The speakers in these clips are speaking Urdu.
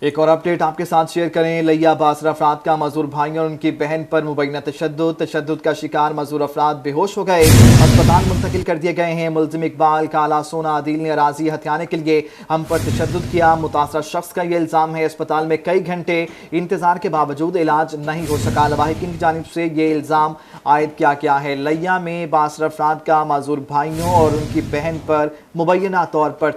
ایک اور اپڈیٹ آپ کے ساتھ شیئر کریں۔ لیا باصرہ افراد کا معذور بھائی اور ان کی بہن پر مبینہ تشدد کا شکار معذور افراد بے ہوش ہو گئے، اسپتال منتقل کر دیے گئے ہیں۔ ملزم اقبال کالا سونا عدیل نے اراضی ہتھیانے کے لیے ہم پر تشدد کیا۔ متاثرہ شخص کا یہ الزام ہے اسپتال میں کئی گھنٹے انتظار کے باوجود علاج نہیں ہو سکا۔ لواحقین کی جانب سے یہ الزام عائد کیا ہے۔ لیا میں باصرہ افراد کا معذور بھائیوں اور ان کی بہن پر مبینہ طور پر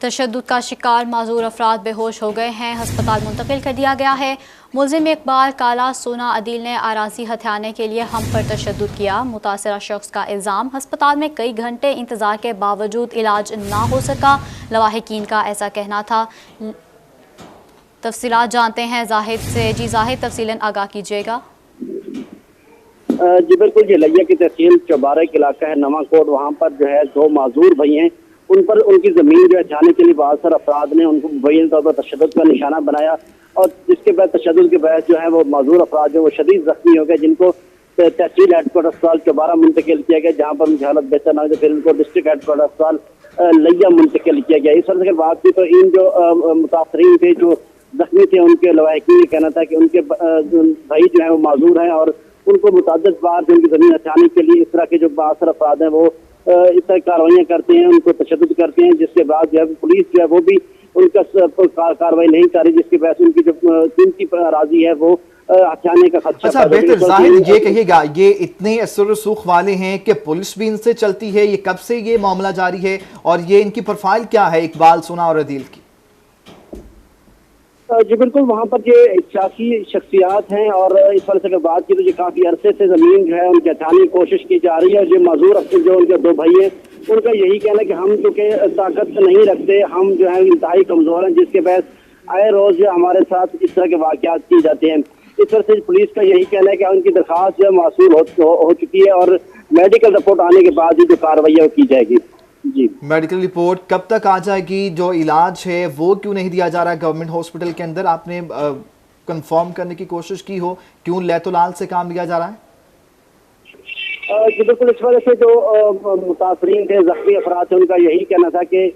تشدد کا شکار معذور افراد بے ہوش ہو گئے ہیں، ہسپتال منتقل کر دیا گیا ہے۔ ملزم اقبال کالا سونا عدیل نے اراضی ہتھیانے کے لیے ہم پر تشدد کیا۔ متاثرہ شخص کا الزام ہسپتال میں کئی گھنٹے انتظار کے باوجود علاج نہ ہو سکا۔ لواحقین کا ایسا کہنا تھا۔ تفصیلات جانتے ہیں زاہد سے۔ جی زاہد، تفصیلاً آگاہ کیجیے گا۔ جی بالکل، یہ لیا کی تحصیل چوبارہ کے علاقہ ہے نواں کوٹ، وہاں پر جو ہے دو معذور بھائی ہیں، ان پر ان کی زمین جو ہے جانے کے لیے باثر افراد نے ان کو مبین طور پر تشدد کا نشانہ بنایا، اور جس کے بعد تشدد کے باعث جو ہے وہ معذور افراد جو وہ شدید زخمی ہو گئے، جن کو تحصیل ہیڈ کوارٹر اسپتال چوبارہ منتقل کیا گیا، جہاں پر ان کی حالت بہتر نہ ہوئی تو پھر ان کو ڈسٹرکٹ ہیڈ کوارٹر اسپتال لیا منتقل کیا گیا۔ اس وقت اگر بات کی تو ان جو متاثرین تھے جو زخمی تھے، ان کے لواحقین یہ کہنا تھا کہ ان کے بھائی جو ہیں وہ معذور ہیں، اور ان کو متعدد بار جو ان کی زمین ہتھیانے کے لیے اس طرح کے جو باثر افراد ہیں وہ اس طرح کارروائیاں کرتے ہیں، ان کو تشدد کرتے ہیں، جس کے بعد جو ہے پولیس جو ہے وہ بھی ان کا کارروائی نہیں کر رہی، جس کی وجہ سے ان کی جو قیمتی اراضی ہے وہ ہتھیانے کا خدشہ۔ اچھا بہتر زاہد یہ کہیے گا، یہ اتنے اثر و رسوخ والے ہیں کہ پولیس بھی ان سے چلتی ہے، یہ کب سے یہ معاملہ جاری ہے اور یہ ان کی پروفائل کیا ہے اقبال سونا اور عدیل کی؟ جی بالکل، وہاں پر یہ سیاسی شخصیات ہیں، اور اس وجہ سے اگر بات کی تو یہ کافی عرصے سے زمین جو ہے ان کی ہتھیانے کی کوشش کی جا رہی ہے، اور یہ معذور جو ان کے دو بھائی ہیں ان کا یہی کہنا ہے کہ ہم چونکہ طاقت نہیں رکھتے، ہم جو ہے انتہائی کمزور ہیں، جس کے باعث آئے روز جو ہمارے ساتھ اس طرح کے واقعات کیے جاتے ہیں۔ اس وجہ سے پولیس کا یہی کہنا ہے کہ ان کی درخواست جو ہے موصول ہو چکی ہے، اور میڈیکل رپورٹ آنے کے بعد ہی جو کارروائی ہے وہ کی جائے گی۔ جی میڈیکل رپورٹ کب تک آ جائے گی؟ جو علاج ہے وہ کیوں نہیں دیا جا رہا گورنمنٹ ہاسپٹل کے اندر؟ آپ نے کنفرم کرنے کی کوشش کی ہو کیوں لیت و لال سے کام لیا جا رہا ہے؟ جی بالکل، اس وجہ سے جو متاثرین تھے، زخمی افراد تھے، ان کا یہی کہنا تھا کہ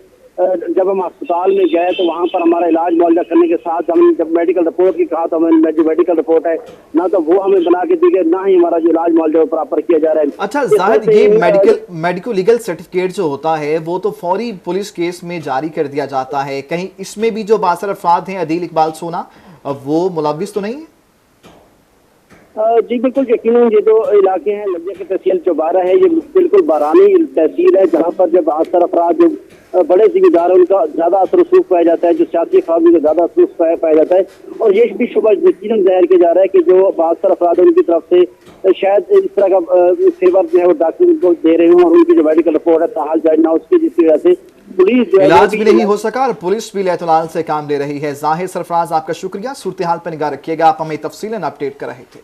جب ہم اسپتال میں گئے تو وہاں پر ہمارا علاج معالجہ کرنے کے ساتھ ہم جب میڈیکل رپورٹ کی کہا تو ہمیں جو میڈیکل رپورٹ ہے نہ تو وہ ہمیں بنا کے دی گئی، نہ ہی ہمارا جو علاج معالجہ پراپر کیا جا رہا ہے۔ اچھا زاہد، یہ میڈیکل لیگل سرٹیفکیٹ جو ہوتا ہے وہ تو فوری پولیس کیس میں جاری کر دیا جاتا ہے، کہیں اس میں بھی جو باثر افراد ہیں عدیل اقبال سونا وہ ملوث تو نہیں ہے؟ جی بالکل، یقیناً یہ جو علاقے ہیں لیا کی تحصیل چوبارہ ہے، یہ بالکل بارانی تحصیل ہے، جہاں پر جب باثر افراد جو بڑے ذمہ دار ہیں ان کا زیادہ اثر و رسوخ پایا جاتا ہے، جو سیاسی افراد کا زیادہ اثر و رسوخ پایا جاتا ہے، اور یہ بھی شبہ یقیناً ظاہر کیا جا رہا ہے کہ جو باثر افراد ہیں ان کی طرف سے شاید اس طرح کا فیور جو ہے وہ ڈاکٹر کو دے رہے ہوں، اور ان کی جو میڈیکل رپورٹ ہے تاحال جاری نہ اس کی، جس کی وجہ سے پولیس جو ہے علاج بھی نہیں ہو سکا اور پولیس بھی لیت و لال سے کام لے رہی ہے۔ زاہد سرفراز آپ کا شکریہ، صورتحال پر نگاہ رکھیے گا، آپ ہمیں تفصیلاً اپڈیٹ کر رہے تھے۔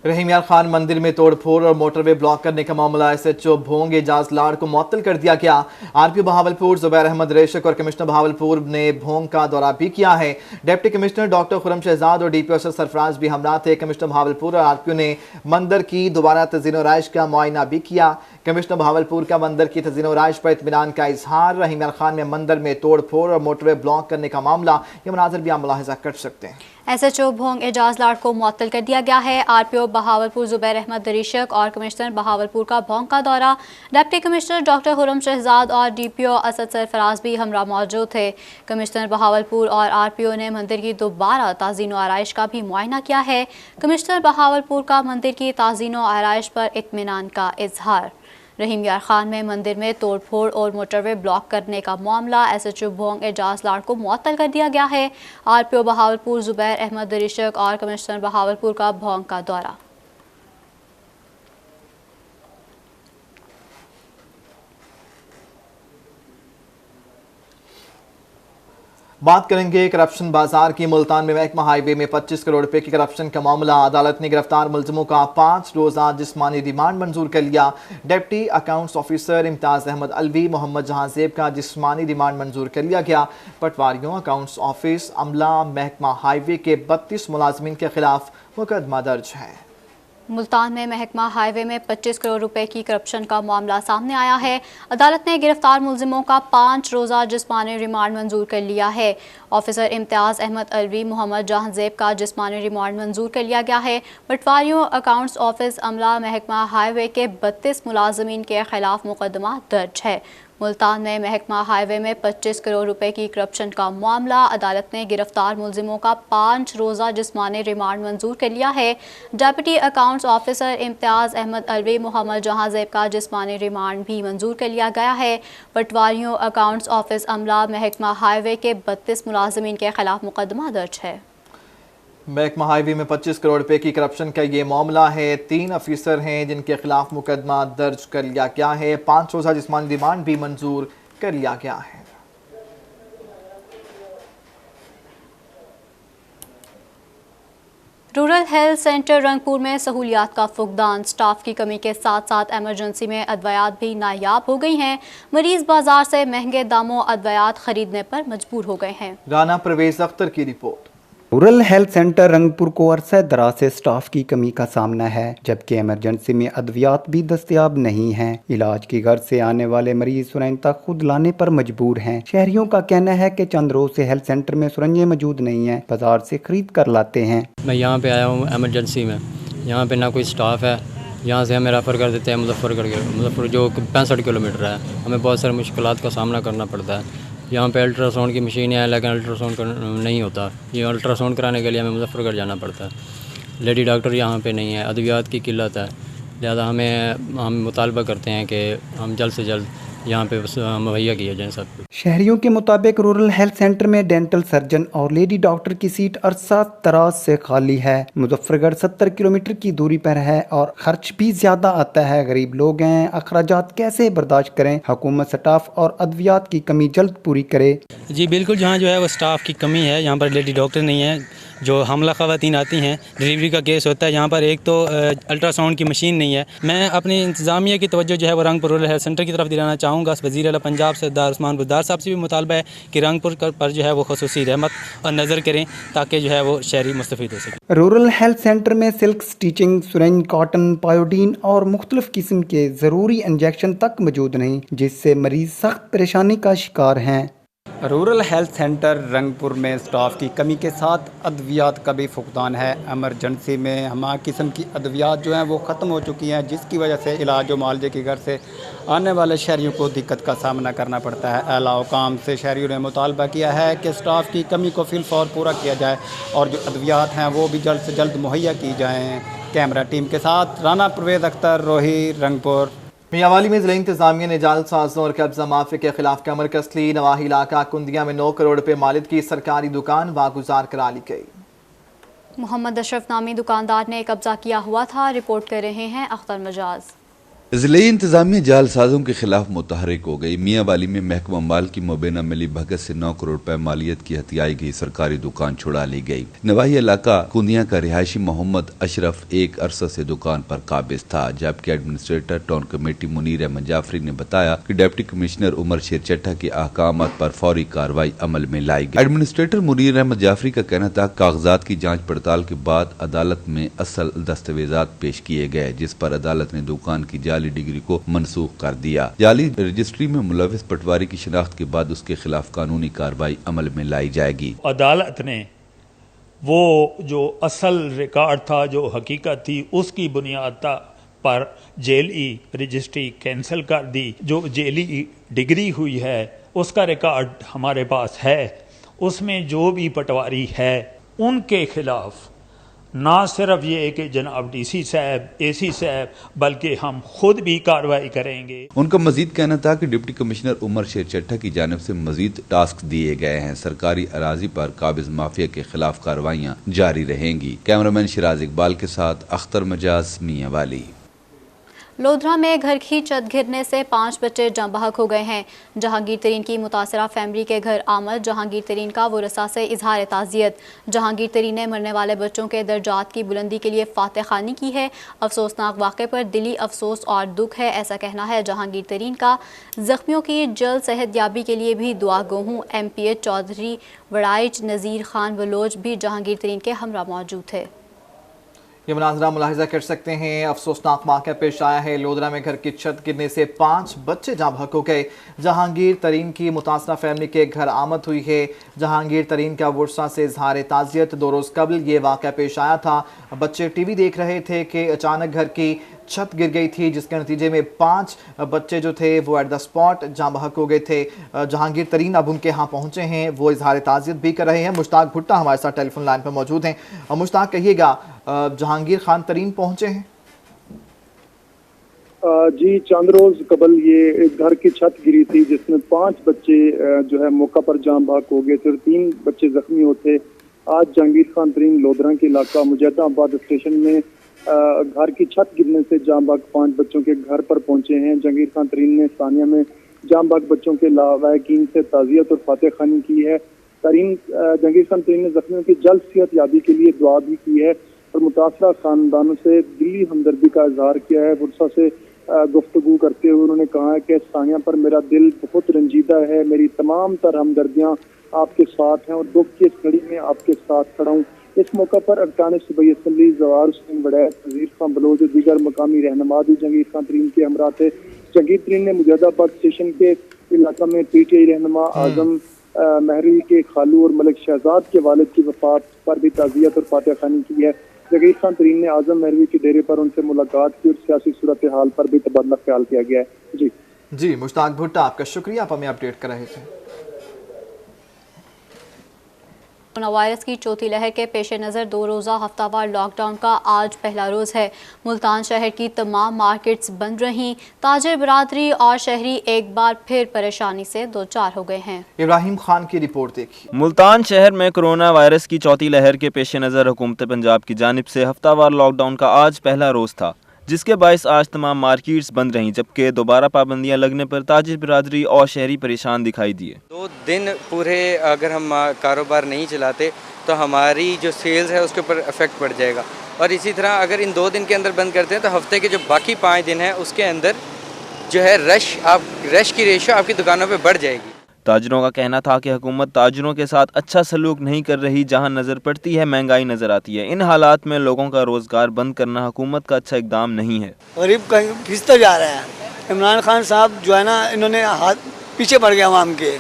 رحیم یار خان مندر میں توڑ پھوڑ اور موٹر وے بلاک کرنے کا معاملہ ایس ایچ او بھونگ اعجاز لاڑ کو معطل کر دیا گیا۔ آر پی او بہاولپور زبیر احمد ریشک اور کمشنر بہاولپور نے بھونگ کا دورہ بھی کیا ہے۔ ڈپٹی کمشنر ڈاکٹر خرم شہزاد اور ڈی پی او سرفراز بھی ہمراہ تھے۔ کمشنر بہاولپور اور آر پی او نے مندر کی دوبارہ تزئین و آرائش کا معائنہ بھی کیا۔ کمشنر بہاولپور کا مندر کی تزئین و آرائش پر اطمینان کا اظہار۔ رحیم یار خان میں مندر میں توڑ پھوڑ اور موٹر وے بلاک کرنے کا معاملہ، یہ مناظر بھی آپ ملاحظہ کر سکتے ہیں۔ ایس ایچ او بھونگ اعجاز لاڑ کو معطل کر دیا گیا ہے۔ آر پی او بہاولپور زبیر احمد دریشک اور کمشنر بہاولپور کا بھونگ کا دورہ۔ ڈپٹی کمشنر ڈاکٹر خرم شہزاد اور ڈی پی او اسد سرفراز بھی ہمراہ موجود تھے۔ کمشنر بہاولپور اور آر پی او نے مندر کی دوبارہ تزئین و آرائش کا بھی معائنہ کیا ہے۔ کمشنر بہاولپور کا مندر کی تزئین و آرائش پر اطمینان کا اظہار۔ رحیم یار خان میں مندر میں توڑ پھوڑ اور موٹر وے بلاک کرنے کا معاملہ ایس ایچ او بھونگ اعجاز لاڑ کو معطل کر دیا گیا ہے۔ آر پی او بہاولپور زبیر احمد دریشک اور کمشنر بہاولپور کا بھونگ کا دورہ۔ بات کریں گے کرپشن بازار کی۔ ملتان میں محکمہ ہائی وے میں 25 کروڑ روپے کی کرپشن کا معاملہ۔ عدالت نے گرفتار ملزموں کا 5 روزہ جسمانی ریمانڈ منظور کر لیا۔ ڈپٹی اکاؤنٹس آفیسر امتیاز احمد الوی، محمد جہاں زیب کا جسمانی ریمانڈ منظور کر لیا گیا۔ پٹواریوں، اکاؤنٹس آفس، عملہ، محکمہ ہائی وے کے 32 ملازمین کے خلاف مقدمہ درج ہے۔ ملتان میں محکمہ ہائی وے میں 25 کروڑ روپے کی کرپشن کا معاملہ سامنے آیا ہے۔ عدالت نے گرفتار ملزموں کا 5 روزہ جسمانی ریمانڈ منظور کر لیا ہے۔ آفیسر امتیاز احمد الوی، محمد جہاں زیب کا جسمانی ریمانڈ منظور کر لیا گیا ہے۔ پٹواریوں، اکاؤنٹس آفس عملہ، محکمہ ہائی وے کے 32 ملازمین کے خلاف مقدمہ درج ہے۔ ملتان میں محکمہ ہائی وے میں 25 کروڑ روپے کی کرپشن کا معاملہ، عدالت نے گرفتار ملزموں کا 5 روزہ جسمانی ریمانڈ منظور کر لیا ہے۔ ڈپٹی اکاؤنٹس آفیسر امتیاز احمد الوی، محمد جہاں زیب کا جسمانی ریمانڈ بھی منظور کر لیا گیا ہے۔ پٹواریوں، اکاؤنٹس آفس عملہ، محکمہ ہائی وے کے 32 ملازمین کے خلاف مقدمہ درج ہے۔ محکمہ ہائی وے میں 25 کروڑ روپے کی کرپشن کا یہ معاملہ ہے۔ 3 افیسر ہیں جن کے خلاف مقدمہ درج کر لیا گیا ہے۔ 5 روزہ جسمانی ریمانڈ بھی منظور کر لیا گیا ہے۔ رورل ہیلتھ سینٹر رنگپور میں سہولیات کا فقدان، سٹاف کی کمی کے ساتھ ساتھ ایمرجنسی میں ادویات بھی نایاب ہو گئی ہیں۔ مریض بازار سے مہنگے داموں ادویات خریدنے پر مجبور ہو گئے ہیں۔ رانا پرویز اختر کی report. Rural health centre Rangpur کو عرصہ دراز سے سٹاف کی کمی کا سامنا ہے، جبکہ ایمرجنسی میں ادویات بھی دستیاب نہیں ہیں۔ علاج کی غرض سے آنے والے مریض سرنج تک خود لانے پر مجبور ہیں۔ شہریوں کا کہنا ہے کہ چند روز سے ہیلتھ سینٹر میں سرنجیں موجود نہیں ہیں، بازار سے خرید کر لاتے ہیں۔ میں یہاں پہ آیا ہوں ایمرجنسی میں، یہاں پہ نہ کوئی سٹاف ہے، یہاں سے ہمیں ریفر کر دیتے ہیں مظفر جو 65 کلومیٹر ہے۔ ہمیں بہت سارے مشکلات کا سامنا کرنا پڑتا ہے۔ یہاں پہ الٹرا ساؤنڈ کی مشین ہے لیکن الٹرا ساؤنڈ نہیں ہوتا، یہ الٹرا ساؤنڈ کرانے کے لیے ہمیں مظفر گڑھ جانا پڑتا ہے۔ لیڈی ڈاکٹر یہاں پہ نہیں ہے، ادویات کی قلت ہے، لہذا ہم مطالبہ کرتے ہیں کہ ہم جلد سے جلد یہاں پہ مہیا کیا جائیں سب کچھ۔ شہریوں کے مطابق رورل ہیلتھ سینٹر میں ڈینٹل سرجن اور لیڈی ڈاکٹر کی سیٹ عرصہ دراز سے خالی ہے۔ مظفر گڑھ 70 کلومیٹر کی دوری پر ہے اور خرچ بھی زیادہ آتا ہے۔ غریب لوگ ہیں، اخراجات کیسے برداشت کریں؟ حکومت سٹاف اور ادویات کی کمی جلد پوری کرے۔ جی بالکل، جہاں جو ہے وہ سٹاف کی کمی ہے، یہاں پر لیڈی ڈاکٹر نہیں ہے، جو حاملہ خواتین آتی ہیں، ڈلیوری کا کیس ہوتا ہے، یہاں پر ایک تو الٹرا ساؤنڈ کی مشین نہیں ہے۔ میں اپنی انتظامیہ کی توجہ جو ہے وہ رنگپور رورل ہیلتھ سینٹر کی طرف دلانا چاہوں گا۔ وزیر اعلیٰ پنجاب سردار عثمان بزدار صاحب سے بھی مطالبہ ہے کہ رنگپور پر جو ہے وہ خصوصی رحمت اور نظر کریں تاکہ جو ہے وہ شہری مستفید ہو سکے۔ رورل ہیلتھ سینٹر میں سلک سٹیچنگ، سرنج، کاٹن، پائیوڈین اور مختلف قسم کے ضروری انجیکشن تک موجود نہیں، جس سے مریض سخت پریشانی کا شکار ہیں۔ رورل ہیلتھ سینٹر رنگپور میں سٹاف کی کمی کے ساتھ ادویات کا بھی فقدان ہے۔ ایمرجنسی میں ہمہ قسم کی ادویات جو ہیں وہ ختم ہو چکی ہیں، جس کی وجہ سے علاج و معالجے کی غرض سے آنے والے شہریوں کو دقت کا سامنا کرنا پڑتا ہے۔ اعلیٰ حکام سے شہریوں نے مطالبہ کیا ہے کہ سٹاف کی کمی کو فی الفور پورا کیا جائے اور جو ادویات ہیں وہ بھی جلد سے جلد مہیا کی جائیں۔ کیمرہ ٹیم کے ساتھ رانا پرویز اختر، روہی، رنگپور۔ میاں والی میں ضلع انتظامیہ نے جعل سازوں اور قبضہ مافیا کے خلاف کمر کس لی۔ نواحی علاقہ کندیا میں 9 کروڑ روپے مالک کی سرکاری دکان واگزار کرا لی گئی۔ محمد اشرف نامی دکاندار نے قبضہ کیا ہوا تھا، رپورٹ کر رہے ہیں اختر مجاز۔ ضلعی انتظامیہ جعل سازوں کے خلاف متحرک ہو گئی۔ میاں والی میں محکمہ مال کی مبینہ ملی بھگت سے 9 کروڑ روپے مالیت کی ہتھیائی گئی سرکاری دکان چھڑا لی گئی۔ نواحی علاقہ کندیا کا رہائشی محمد اشرف ایک عرصہ سے دکان پر قابض تھا، جبکہ administrator town committee Munir Ahmad Jafri نے بتایا کہ ڈپٹی کمشنر عمر شیر چٹھا کے احکامات پر فوری کارروائی عمل میں لائی گئی۔ ایڈمنسٹریٹر منیر احمد جعفری کا کہنا تھا کاغذات کی جانچ پڑتال کے بعد عدالت میں اصل دستاویزات پیش کیے گئے، جس پر عدالت نے دکان کی جعلی ڈگری کو منسوخ کر دیا۔ جعلی رجسٹری میں ملوث پٹواری کی شناخت کے بعد اس کے خلاف قانونی کارروائی عمل میں لائی جائے گی۔ عدالت نے وہ جو اصل ریکارڈ تھا، جو حقیقت تھی، اس کی بنیاد پر جعلی رجسٹری کینسل کر دی۔ جو جعلی ڈگری ہوئی ہے اس کا ریکارڈ ہمارے پاس ہے، اس میں جو بھی پٹواری ہے ان کے خلاف نہ صرف یہ کہ جناب ڈی سی صاحب، اے سی صاحب، بلکہ ہم خود بھی کارروائی کریں گے۔ ان کا مزید کہنا تھا کہ ڈپٹی کمشنر عمر شیر چٹھا کی جانب سے مزید ٹاسک دیے گئے ہیں۔ سرکاری اراضی پر قابض مافیا کے خلاف کارروائیاں جاری رہیں گی۔ کیمرامین شراز اقبال کے ساتھ اختر مجاز، میاں والی۔ لودھرا میں گھر کی چھت گرنے سے 5 بچے جاں بحق ہو گئے ہیں۔ جہانگیر ترین کی متاثرہ فیملی کے گھر آمد جہانگیر ترین کا ورثاء سے اظہار تعزیت۔ جہانگیر ترین نے مرنے والے بچوں کے درجات کی بلندی کے لیے فاتح خوانی کی ہے۔ افسوسناک واقعے پر دلی افسوس اور دکھ ہے، ایسا کہنا ہے جہانگیر ترین کا۔ زخمیوں کی جلد صحت یابی کے لیے بھی دعا گو ہوں۔ M P H Chaudhry Warraich Nazir Khan ولوج بھی جہانگیر ترین کے ہمراہ موجود تھے۔ یہ مناظرہ ملاحظہ کر سکتے ہیں، افسوسناک واقعہ پیش آیا ہے۔ لودھرا میں گھر کی چھت گرنے سے 5 بچے جاں بحق ہو گئے۔ جہانگیر ترین کی متاثرہ فیملی کے گھر آمد ہوئی ہے۔ جہانگیر ترین کا ورثہ سے اظہار تعزیت۔ 2 روز قبل یہ واقعہ پیش آیا تھا۔ بچے ٹی وی دیکھ رہے تھے کہ اچانک گھر کی چھت گر گئی تھی، جس کے نتیجے میں 5 بچے جو تھے وہ ایٹ دا سپاٹ جاں بحق ہو گئے تھے۔ جہانگیر ترین اب ان کے ہاں پہنچے ہیں، وہ اظہار تعزیت بھی کر رہے ہیں۔ مشتاق بھٹا ہمارے ساتھ ٹیلی فون لائن پر موجود ہیں۔ مشتاق، کہیے گا جہانگیر خان ترین پہنچے ہیں؟ جی، چند روز قبل یہ گھر کی چھت گری تھی جس میں 5 بچے جو ہے موقع پر جاں بحق ہو گئے تھے اور 3 بچے زخمی ہوتے۔ آج جہانگیر خان ترین لودھرا کے علاقہ مجدہ آباد اسٹیشن میں گھر کی چھت گرنے سے جاں بحق 5 بچوں کے گھر پر پہنچے ہیں۔ جہانگیر خان ترین نے ثانیہ میں جاں بحق بچوں کے لواحقین سے تعزیت اور فاتح خوانی کی ہے۔ جہانگیر خان ترین نے زخمیوں کی جلد صحت یابی کے لیے دعا بھی کی ہے اور متاثرہ خاندانوں سے دلی ہمدردی کا اظہار کیا ہے۔ ورثہ سے گفتگو کرتے ہوئے انہوں نے کہا ہے کہ ثانیہ پر میرا دل بہت رنجیدہ ہے، میری تمام تر ہمدردیاں آپ کے ساتھ ہیں اور دکھ کی اس گھڑی میں آپ کے ساتھ کھڑا ہوں۔ اس موقع پر ارکان صوبائی اسمبلی زوار حسین وڑیچ، وزیر خان بلوچ اور دیگر مقامی رہنما بھی جہانگیر خان ترین کے ہمراہ تھے۔ جہانگیر ترین نے مجدہ آباد اسٹیشن کے علاقہ میں پی ٹی آئی رہنما اعظم مہروی کے خالو اور ملک شہزاد کے والد کی وفات پر بھی تعزیت اور فاتح خوانی کی ہے۔ جہانگیر خان ترین نے اعظم مہروی کے ڈیرے پر ان سے ملاقات کی اور سیاسی صورتحال پر بھی تبادلہ خیال کیا گیا ہے۔ جی مشتاق بھٹا، آپ کا شکریہ، آپ ہمیں اپڈیٹ کر رہے تھے۔ کورونا وائرس کی چوتھی لہر کے پیش نظر 2 روزہ ہفتہ وار لاک ڈاؤن کا آج پہلا روز ہے۔ ملتان شہر کی تمام مارکیٹس بند رہیں۔ تاجر برادری اور شہری ایک بار پھر پریشانی سے دوچار ہو گئے ہیں۔ ابراہیم خان کی رپورٹ دیکھیے۔ ملتان شہر میں کورونا وائرس کی چوتھی لہر کے پیش نظر حکومت پنجاب کی جانب سے ہفتہ وار لاک ڈاؤن کا آج پہلا روز تھا، جس کے باعث آج تمام مارکیٹس بند رہیں، جبکہ دوبارہ پابندیاں لگنے پر تاجر برادری اور شہری پریشان دکھائی دیے۔ 2 دن پورے اگر ہم کاروبار نہیں چلاتے تو ہماری جو سیلز ہے اس کے اوپر افیکٹ پڑ جائے گا، اور اسی طرح اگر ان 2 دن کے اندر بند کرتے ہیں تو ہفتے کے جو باقی 5 دن ہیں اس کے اندر جو ہے رش کی ریشو آپ کی دکانوں پہ بڑھ جائے گی۔ تاجروں کا کہنا تھا کہ حکومت تاجروں کے ساتھ اچھا سلوک نہیں کر رہی، جہاں نظر پڑتی ہے مہنگائی نظر آتی ہے۔ ان حالات میں لوگوں کا روزگار بند کرنا حکومت کا اچھا اقدام نہیں ہے۔ غریب کہیں پھستا جا رہا ہے۔ عمران خان صاحب جو ہے نا، انہوں نے ہاتھ پیچھے پڑ گیا عوام کے،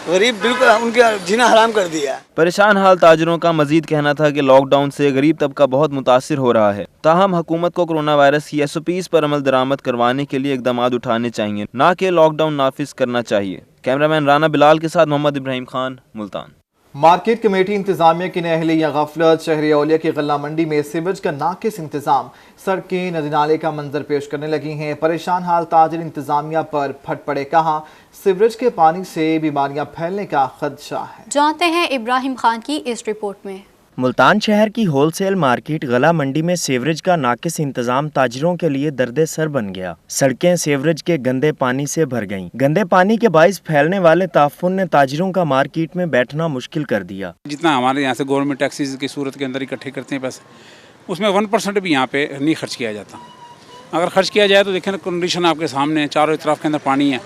غریب بالکل ان کے جینا حرام کر دیا۔ پریشان حال تاجروں کا مزید کہنا تھا کہ لاک ڈاؤن سے غریب طبقہ بہت متاثر ہو رہا ہے، تاہم حکومت کو کورونا وائرس کی SOPs پر عمل درآمد کروانے کے لیے اقدامات اٹھانے چاہیے، نہ کہ لاک ڈاؤن نافذ کرنا چاہیے۔ کیمرامین رانا بلال کے ساتھ محمد ابراہیم خان، ملتان۔ مارکیٹ کمیٹی انتظامیہ کی نااہلی یا غفلت، شہری اولیاء کی غلہ منڈی میں سیوریج کا ناقص انتظام، سڑکیں ندی نالے کا منظر پیش کرنے لگی ہیں۔ پریشان حال تاجر انتظامیہ پر پھٹ پڑے، کہاں سیوریج کے پانی سے بیماریاں پھیلنے کا خدشہ ہے۔ جانتے ہیں ابراہیم خان کی اس رپورٹ میں۔ ملتان شہر کی ہول سیل مارکیٹ غلہ منڈی میں سیوریج کا ناقص انتظام تاجروں کے لیے درد سر بن گیا۔ سڑکیں سیوریج کے گندے پانی سے بھر گئیں۔ گندے پانی کے باعث پھیلنے والے تعفن نے تاجروں کا مارکیٹ میں بیٹھنا مشکل کر دیا۔ جتنا ہمارے یہاں سے گورنمنٹ ٹیکسیز کی صورت کے اندر اکٹھے کرتے ہیں پیسے، اس میں 1% بھی یہاں پہ نہیں خرچ کیا جاتا۔ اگر خرچ کیا جائے تو دیکھیں کنڈیشن آپ کے سامنے ہے، چاروں طرف کے اندر پانی ہے،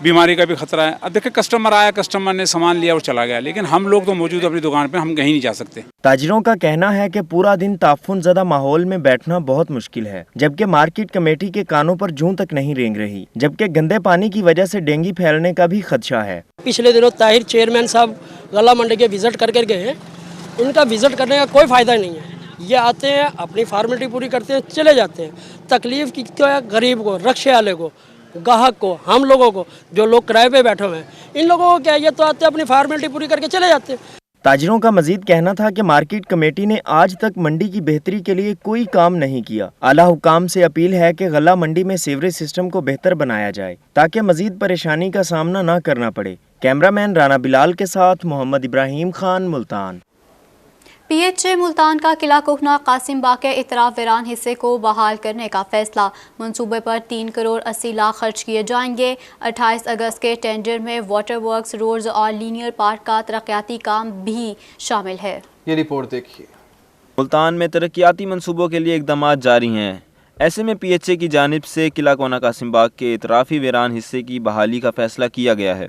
بیماری کا بھی خطرہ ہے۔ اب دیکھیں کسٹمر آیا، کسٹمر نے سامان لیا اور چلا گیا، لیکن ہم لوگ تو موجود اپنی دکان پہ، ہم کہیں نہیں جا سکتے۔ تاجروں کا کہنا ہے کہ پورا دن تعفن زدہ ماحول میں بیٹھنا بہت مشکل ہے، جبکہ مارکیٹ کمیٹی کے کانوں پر جوں تک نہیں رینگ رہی، جبکہ گندے پانی کی وجہ سے ڈینگی پھیلنے کا بھی خدشہ ہے۔ پچھلے دنوں طاہر چیئرمین صاحب غلہ منڈی کے وزٹ کر گئے ہیں، ان کا وزٹ کرنے کا کوئی فائدہ نہیں ہے۔ یہ آتے ہیں، اپنی فارمیلٹی پوری کرتے ہیں، چلے جاتے ہیں۔ تکلیف کی تو ہے غریب کو، رکشے والے کو، گاہک کو، ہم لوگوں کو جو لوگ کرائے پہ بیٹھے ہوئے ہیں، ان لوگوں کو کیا، یہ تو آتے ہیں اپنی فارمیلٹی پوری کر کے چلے جاتے ہیں۔ تاجروں کا مزید کہنا تھا کہ مارکیٹ کمیٹی نے آج تک منڈی کی بہتری کے لیے کوئی کام نہیں کیا۔ اعلیٰ حکام سے اپیل ہے کہ غلہ منڈی میں سیوریج سسٹم کو بہتر بنایا جائے تاکہ مزید پریشانی کا سامنا نہ کرنا پڑے۔ کیمرامین رانا بلال کے ساتھ محمد ابراہیم خان، ملتان۔ PHA ملتان کا قلعہ کوہنا قاسم باغ کے اطراف ویران حصے کو بحال کرنے کا فیصلہ، منصوبے پر 3 کروڑ 80 لاکھ خرچ کیے جائیں گے۔ 28 اگست کے ٹینڈر میں واٹر ورکس، روڈز اور لینئر پارک کا ترقیاتی کام بھی شامل ہے۔ یہ رپورٹ دیکھیے۔ ملتان میں ترقیاتی منصوبوں کے لیے اقدامات جاری ہیں، ایسے میں PHA کی جانب سے قلعہ کوہنا قاسم باغ کے اطرافی ویران حصے کی بحالی کا فیصلہ کیا گیا ہے۔